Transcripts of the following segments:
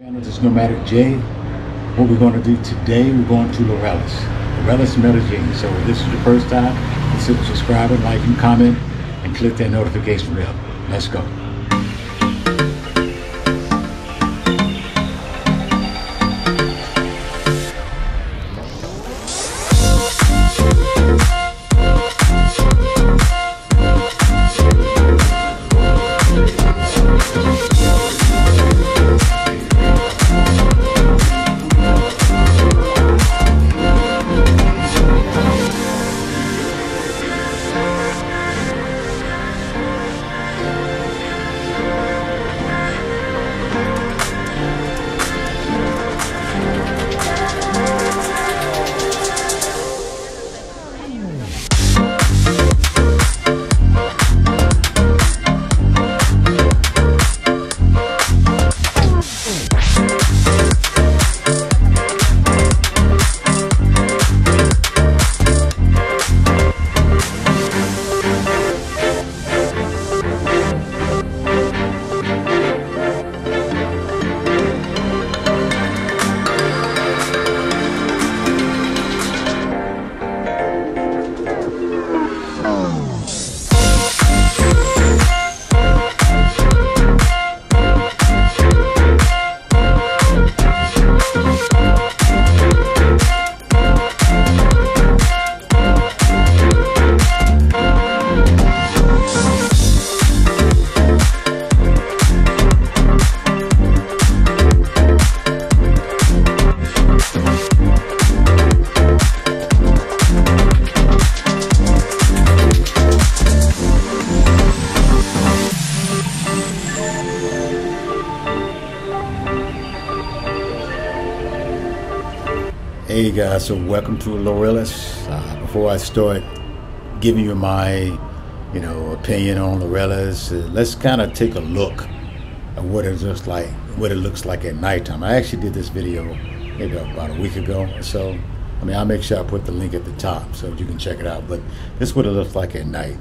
This is Nomadic J. What we're going to do today, we're going to Laureles Medellin. So if this is your first time, consider subscribing, like, and comment, and click that notification bell. Let's go. Hey guys, so welcome to Laureles. Before I start giving you my, opinion on Laureles, let's kind of take a look at what it looks like at nighttime. I actually did this video maybe about a week ago or so. I'll make sure I put the link at the top so you can check it out. But this is what it looks like at night.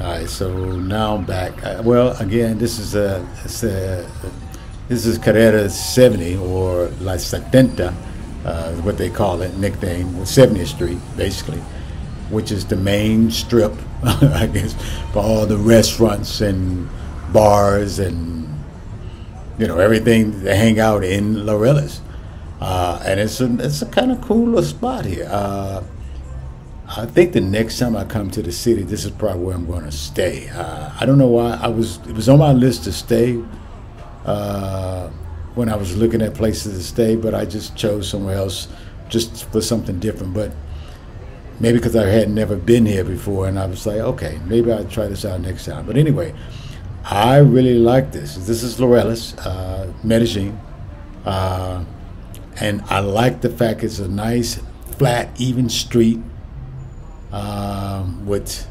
Alright, so now I'm back. Well, again, this is Carrera 70, or La Setenta, what they call it, nickname, 70th Street, basically, which is the main strip, I guess, for all the restaurants and bars and, everything that hang out in Laureles. And it's a kind of cool little spot here. I think the next time I come to the city, this is probably where I'm going to stay. I don't know why. It was on my list to stay when I was looking at places to stay, but I just chose somewhere else just for something different. But maybe because I had never been here before, and I was like, okay, maybe I'll try this out next time. But anyway, I really like this. This is Laureles Medellin, and I like the fact it's a nice, flat, even street with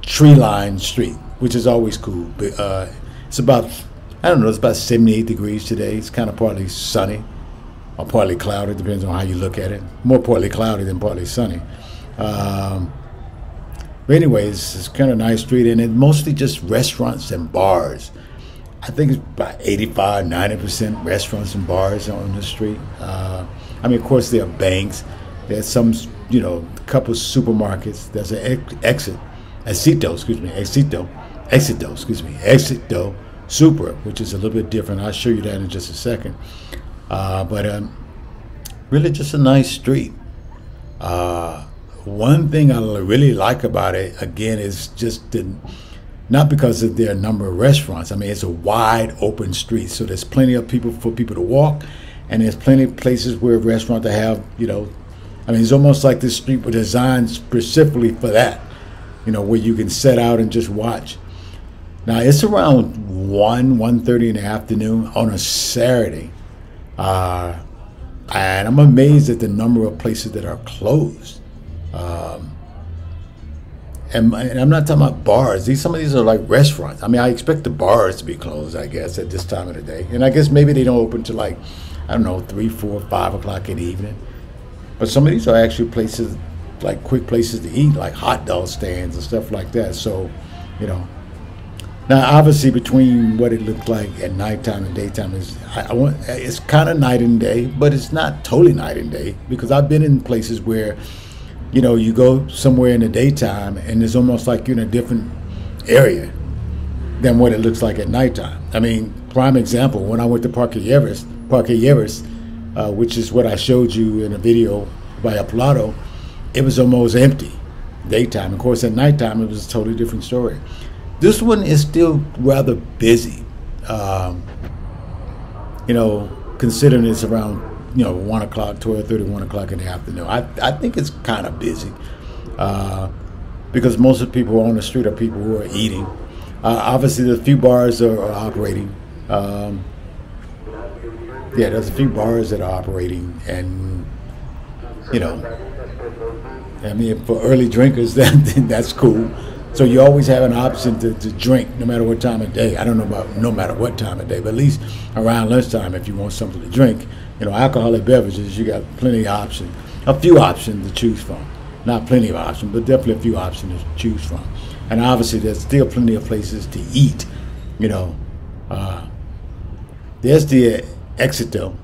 tree-lined street, which is always cool. It's about, it's about 78 degrees today. It's kind of partly sunny or partly cloudy, depends on how you look at it. More partly cloudy than partly sunny. But anyways, it's kind of a nice street, and it's mostly just restaurants and bars. I think it's about 85–90% restaurants and bars on the street. Of course, there are banks. There's some, couple supermarkets. There's an Exito Super, which is a little bit different. I'll show you that in just a second. But really just a nice street. One thing I really like about it, again, is just not because of their number of restaurants. It's a wide open street, so there's plenty of people for people to walk, and there's plenty of places where restaurants to have, it's almost like this street was designed specifically for that, where you can set out and just watch. Now, it's around 1:30 in the afternoon on a Saturday. And I'm amazed at the number of places that are closed. And I'm not talking about bars. Some of these are like restaurants. I mean, I expect the bars to be closed, I guess, at this time of the day. And I guess maybe they don't open till like, I don't know, 3, 4, 5 o'clock in the evening. But some of these are actually places, like quick places to eat, like hot dog stands and stuff like that. So, you know. Now, obviously, between what it looks like at nighttime and daytime it's kind of night and day, but it's not totally night and day, because I've been in places where, you know, you go somewhere in the daytime and it's almost like you're in a different area than what it looks like at nighttime. I mean, prime example, when I went to Parque Lleras, which is what I showed you in a video by Aplado, it was almost empty daytime. Of course, at nighttime, it was a totally different story. This one is still rather busy, you know, considering it's around, you know, 1 o'clock, 12:30, 1 o'clock in the afternoon. I think it's kind of busy because most of the people who are on the street are people who are eating. Obviously, the few bars are operating. There's a few bars that are operating, and, you know, I mean, for early drinkers, that's cool. So you always have an option to drink no matter what time of day. I don't know about no matter what time of day, but at least around lunchtime, if you want something to drink, you know, alcoholic beverages, you got plenty of options, a few options to choose from. Not plenty of options, but definitely a few options to choose from. And obviously, there's still plenty of places to eat. You know, there's the Éxito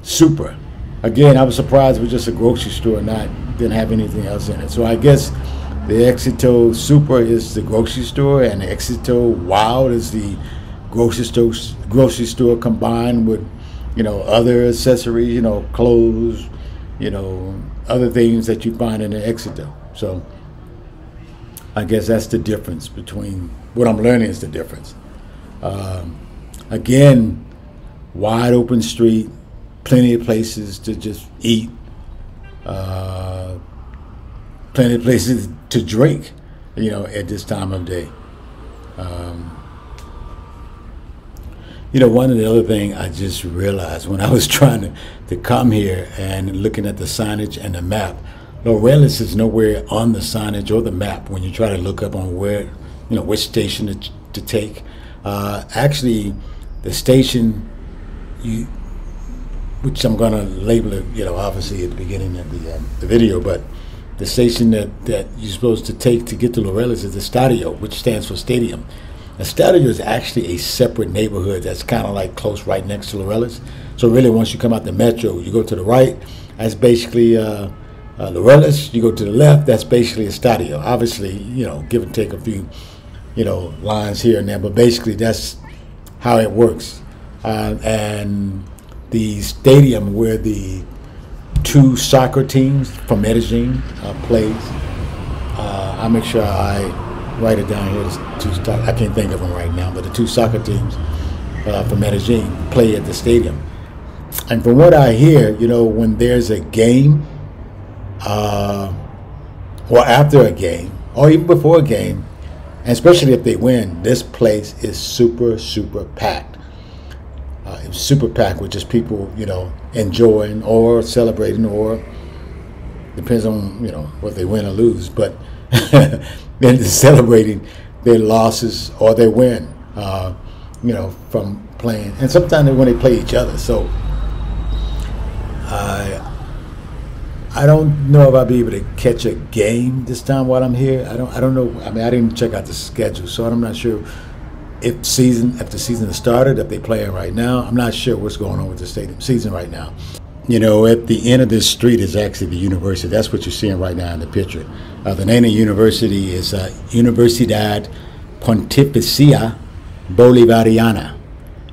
Super. Again, I was surprised it was just a grocery store, didn't have anything else in it. So I guess the Éxito Super is the grocery store, and the Éxito Wild is the grocery store combined with, you know, other accessories, you know, clothes, you know, other things that you find in the Éxito. So I guess that's the difference between what I'm learning is the difference. Again, wide open street, plenty of places to just eat. Plenty of places to drink, you know, at this time of day. You know, one of the other things I just realized when I was trying to come here and looking at the signage and the map, Laureles is nowhere on the signage or the map when you try to look up on where, you know, which station to take. Actually, the station, which I'm going to label it, you know, obviously at the beginning of the video, but the station that you're supposed to take to get to Laureles is the Estadio, which stands for stadium. The Estadio is actually a separate neighborhood that's kind of like close right next to Laureles. So really, once you come out the metro, you go to the right, that's basically Laureles. You go to the left, that's basically Estadio. Obviously, you know, give and take a few, you know, lines here and there, but basically that's how it works. And the stadium where the 2 soccer teams from Medellin plays. I'll make sure I write it down here. I can't think of them right now, but the 2 soccer teams from Medellin play at the stadium. And from what I hear, you know, when there's a game, or after a game, or even before a game, and especially if they win, this place is super, super packed. It's super packed with just people, you know, enjoying or celebrating, or depends on, you know, what they win or lose, but they're celebrating their losses or their win, you know, from playing. And sometimes when they play each other. So I don't know if I'll be able to catch a game this time while I'm here. I don't know. I mean, I didn't check out the schedule, so I'm not sure if the season has started, if they're playing right now. I'm not sure what's going on with the stadium season right now. You know, at the end of this street is actually the university. That's what you're seeing right now in the picture. The name of the university is Universidad Pontificia Bolivariana.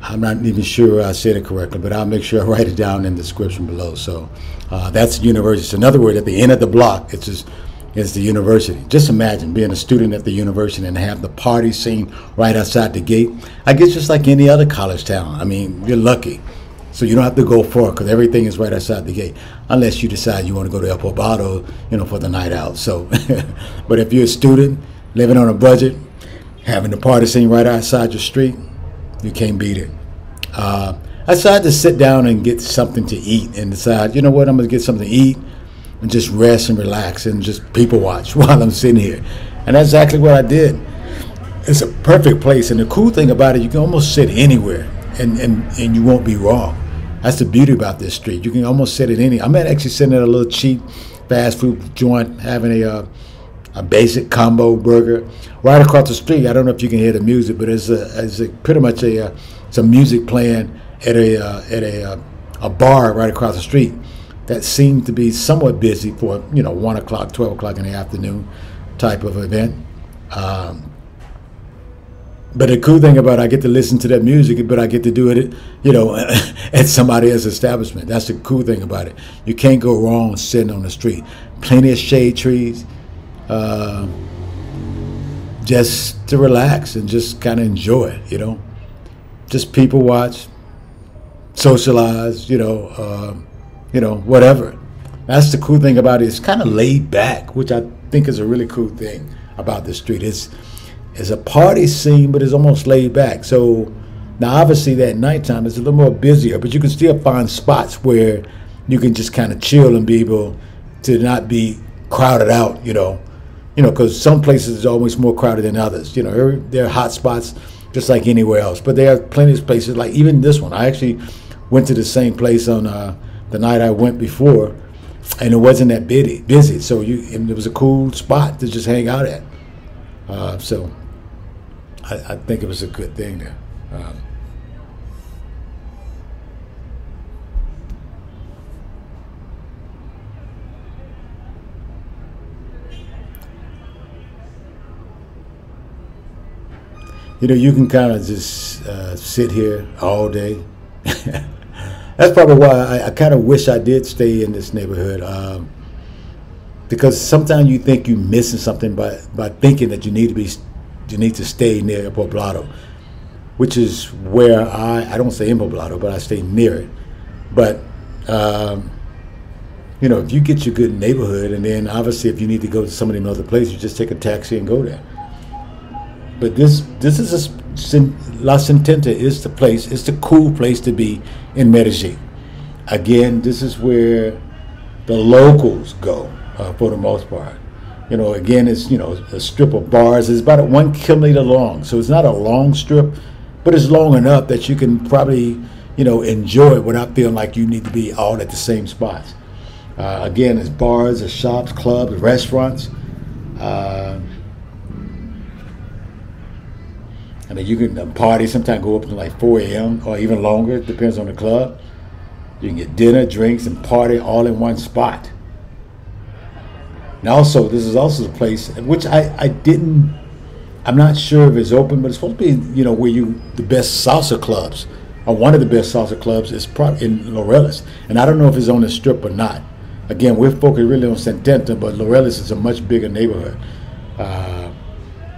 I'm not even sure I said it correctly, but I'll make sure I write it down in the description below. So that's the university. So in other words, at the end of the block, it's the university. Just imagine being a student at the university and have the party scene right outside the gate. I guess just like any other college town. I mean, you're lucky. So you don't have to go far because everything is right outside the gate, unless you decide you want to go to El Poblado, you know, for the night out. So, but if you're a student living on a budget, Having the party scene right outside your street, you can't beat it. I decided to sit down and get something to eat and decide, you know what, I'm going to get something to eat and just rest and relax and just people watch while I'm sitting here. And that's exactly what I did. It's a perfect place. And the cool thing about it, you can almost sit anywhere and you won't be wrong. That's the beauty about this street. You can almost sit at any. I'm actually sitting at a little cheap fast food joint having a basic combo burger right across the street. I don't know if you can hear the music, but it's pretty much some music playing at a bar right across the street that seemed to be somewhat busy for 1 o'clock, 12 o'clock in the afternoon type of event. But the cool thing about it, I get to listen to that music, but I get to do it, at somebody else's establishment. That's the cool thing about it. You can't go wrong sitting on the street. Plenty of shade trees, just to relax and just kind of enjoy it, Just people watch, socialize, whatever. That's the cool thing about it. It's kind of laid back, which I think is a really cool thing about the street. It's a party scene, but it's almost laid back. So now, obviously, that nighttime is a little more busier, but you can still find spots where you can just kind of chill and be able to not be crowded out, because some places are always more crowded than others. There are hot spots just like anywhere else, but there are plenty of places like even this one. I actually went to the same place on the night I went before, and it wasn't that busy. So it was a cool spot to just hang out at. So I think it was a good thing there. You can kind of just sit here all day. That's probably why I kind of wish I did stay in this neighborhood. Because sometimes you think you're missing something by thinking that you need to stay near Poblado, which is where I don't stay in Poblado, but I stay near it. But if you get your good neighborhood, and then obviously if you need to go to some of them other places, you just take a taxi and go there. But this is La Setenta is the place. It's the cool place to be in Medellin. Again, this is where the locals go. For the most part, again, it's a strip of bars. It's about 1 kilometer long, so it's not a long strip, but it's long enough that you can probably enjoy it without feeling like you need to be all at the same spots. Again, it's bars, it's shops, clubs, restaurants. You can party. Sometimes go up to like 4 a.m. or even longer. It depends on the club. You can get dinner, drinks, and party all in one spot. And also, this is also the place which I'm not sure if it's open, but it's supposed to be, where the best salsa clubs, or one of the best salsa clubs is probably in Laureles. And I don't know if it's on the strip or not. Again, we're focused really on Setenta, but Laureles is a much bigger neighborhood.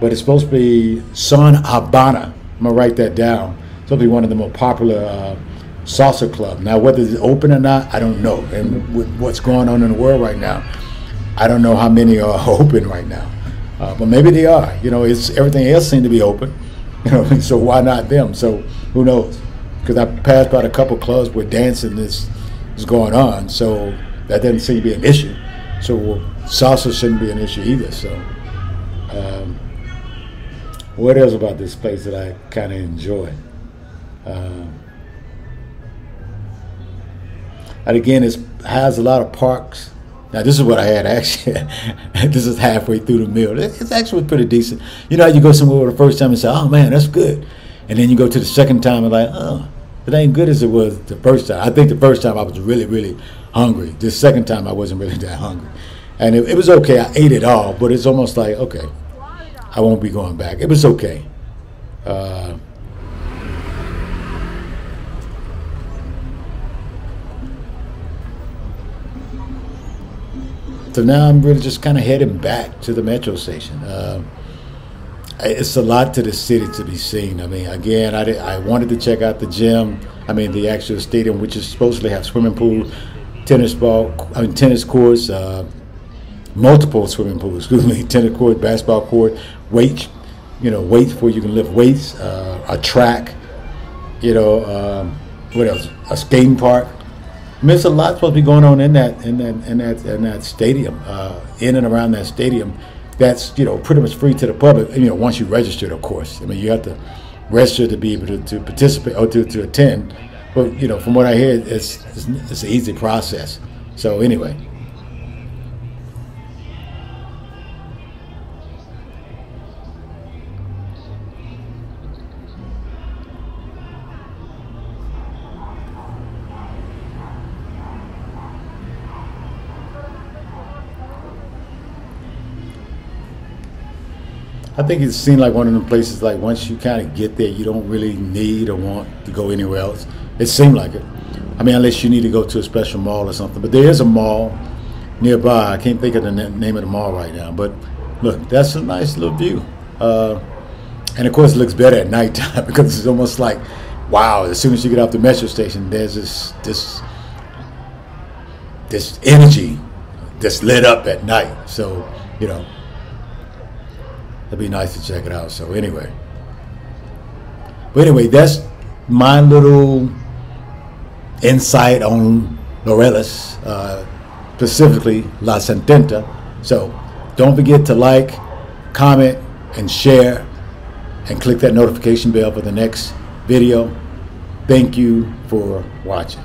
But it's supposed to be Son Habana. I'm going to write that down. It's supposed to be one of the more popular salsa clubs. Now, whether it's open or not, I don't know. And with what's going on in the world right now, I don't know how many are open right now, but maybe they are. It's everything else seems to be open, so why not them? So who knows? Because I passed by a couple clubs where dancing is going on, so that doesn't seem to be an issue. So salsa shouldn't be an issue either. So what else about this place that I kind of enjoy? And again, it has a lot of parks. Now, this is what I had actually. This is halfway through the meal. It's actually pretty decent. You go somewhere the first time and say, oh, man, that's good. And then you go to the second time and like, oh, it ain't good as it was the first time. I think the first time I was really, really hungry. The second time I wasn't really that hungry. And it was okay. I ate it all, but it's almost like, okay, I won't be going back. It was okay. So now I'm really just kind of heading back to the metro station. It's a lot to the city to be seen. I mean, again, I wanted to check out the gym. The actual stadium, which is supposedly have swimming pool, tennis courts, multiple swimming pools. Tennis court, basketball court, weight weights where you can lift weights, a track, what else? A skating park. I mean, there's a lot supposed to be going on in that stadium, in and around that stadium. That's pretty much free to the public. Once you registered, of course. I mean, you have to register to be able to participate or to attend. But from what I hear, it's an easy process. So anyway. I think it seemed like one of them places, like once you kind of get there, you don't really need or want to go anywhere else. It seemed like it. I mean, unless you need to go to a special mall or something. But there is a mall nearby. I can't think of the name of the mall right now. But look, that's a nice little view. And of course, it looks better at nighttime because it's almost like, wow, as soon as you get off the metro station, there's this energy that's lit up at night. So, it'd be nice to check it out. So anyway, that's my little insight on Laureles, specifically La Setenta. So don't forget to like, comment, and share, and click that notification bell for the next video. Thank you for watching.